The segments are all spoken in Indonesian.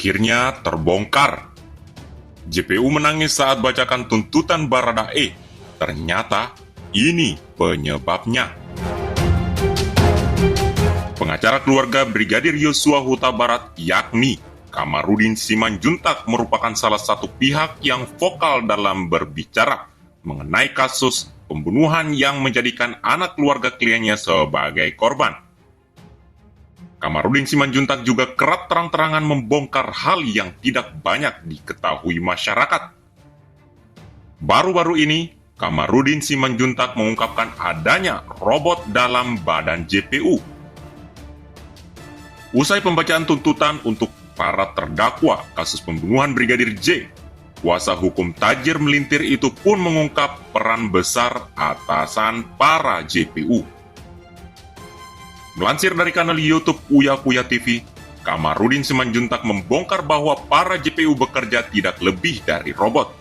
Akhirnya terbongkar. JPU menangis saat bacakan tuntutan Baradae. Ternyata ini penyebabnya. Pengacara keluarga Brigadir Yosua Huta Barat yakni Kamarudin Simanjuntak merupakan salah satu pihak yang vokal dalam berbicara mengenai kasus pembunuhan yang menjadikan anak keluarga kliennya sebagai korban. Kamarudin Simanjuntak juga kerap terang-terangan membongkar hal yang tidak banyak diketahui masyarakat. Baru-baru ini, Kamarudin Simanjuntak mengungkapkan adanya robot dalam badan JPU. Usai pembacaan tuntutan untuk para terdakwa kasus pembunuhan Brigadir J, kuasa hukum Tajir Melintir itu pun mengungkap peran besar atasan para JPU. Melansir dari kanal YouTube Uya Kuya TV, Kamarudin Simanjuntak membongkar bahwa para JPU bekerja tidak lebih dari robot.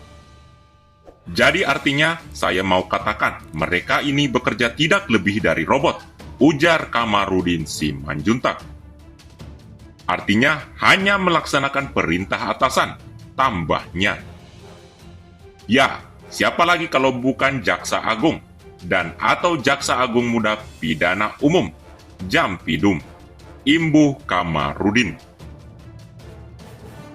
Jadi artinya, saya mau katakan, mereka ini bekerja tidak lebih dari robot, ujar Kamarudin Simanjuntak. Artinya, hanya melaksanakan perintah atasan, tambahnya. Ya, siapa lagi kalau bukan Jaksa Agung, dan atau Jaksa Agung Muda Pidana Umum, Jampidum, imbuh Kamarudin.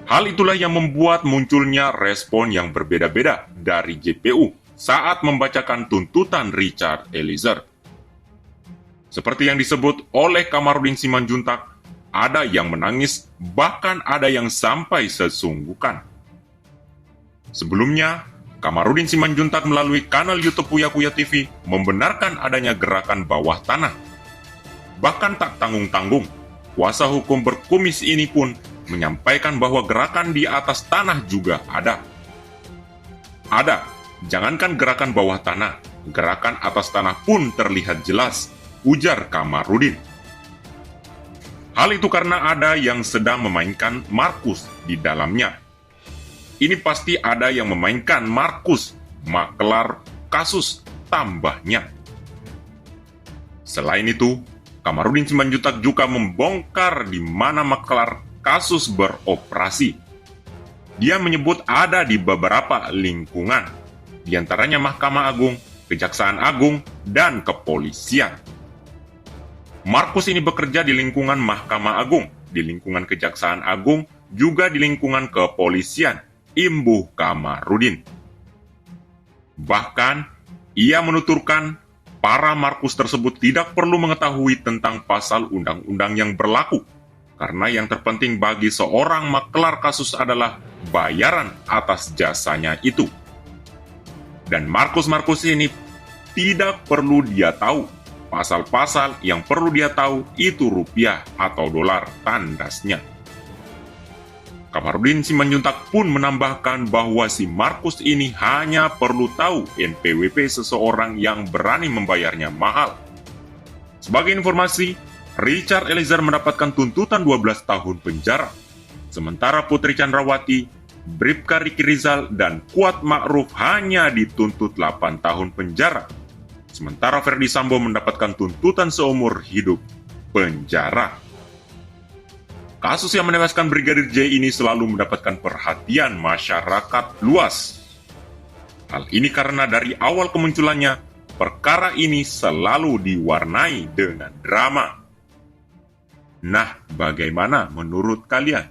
Hal itulah yang membuat munculnya respon yang berbeda-beda dari JPU saat membacakan tuntutan Richard Eliezer. Seperti yang disebut oleh Kamarudin Simanjuntak, ada yang menangis, bahkan ada yang sampai sesunggukan. Sebelumnya, Kamarudin Simanjuntak melalui kanal YouTube Uya Kuya TV membenarkan adanya gerakan bawah tanah. Bahkan tak tanggung-tanggung, kuasa hukum berkumis ini pun menyampaikan bahwa gerakan di atas tanah juga ada. Ada, jangankan gerakan bawah tanah, gerakan atas tanah pun terlihat jelas, ujar Kamarudin. Hal itu karena ada yang sedang memainkan Markus di dalamnya. Ini pasti ada yang memainkan Markus, maklar kasus, tambahnya. Selain itu, Kamarudin Simanjuntak juga membongkar di mana maklar kasus beroperasi. Dia menyebut ada di beberapa lingkungan, di antaranya Mahkamah Agung, Kejaksaan Agung, dan Kepolisian. Markus ini bekerja di lingkungan Mahkamah Agung, di lingkungan Kejaksaan Agung, juga di lingkungan Kepolisian, imbuh Kamarudin. Bahkan, ia menuturkan para Markus tersebut tidak perlu mengetahui tentang pasal undang-undang yang berlaku, karena yang terpenting bagi seorang maklar kasus adalah bayaran atas jasanya itu. Dan Markus-Markus ini tidak perlu dia tahu. Pasal-pasal yang perlu dia tahu itu rupiah atau dolar tandasnya. Kamarudin Simanjuntak pun menambahkan bahwa si Markus ini hanya perlu tahu NPWP seseorang yang berani membayarnya mahal. Sebagai informasi, Richard Eliezer mendapatkan tuntutan 12 tahun penjara. Sementara Putri Chandrawati, Bribka Riki Rizal, dan Kuat Ma'ruf hanya dituntut 8 tahun penjara. Sementara Ferdy Sambo mendapatkan tuntutan seumur hidup penjara. Kasus yang menewaskan Brigadir J ini selalu mendapatkan perhatian masyarakat luas. Hal ini karena dari awal kemunculannya, perkara ini selalu diwarnai dengan drama. Nah, bagaimana menurut kalian?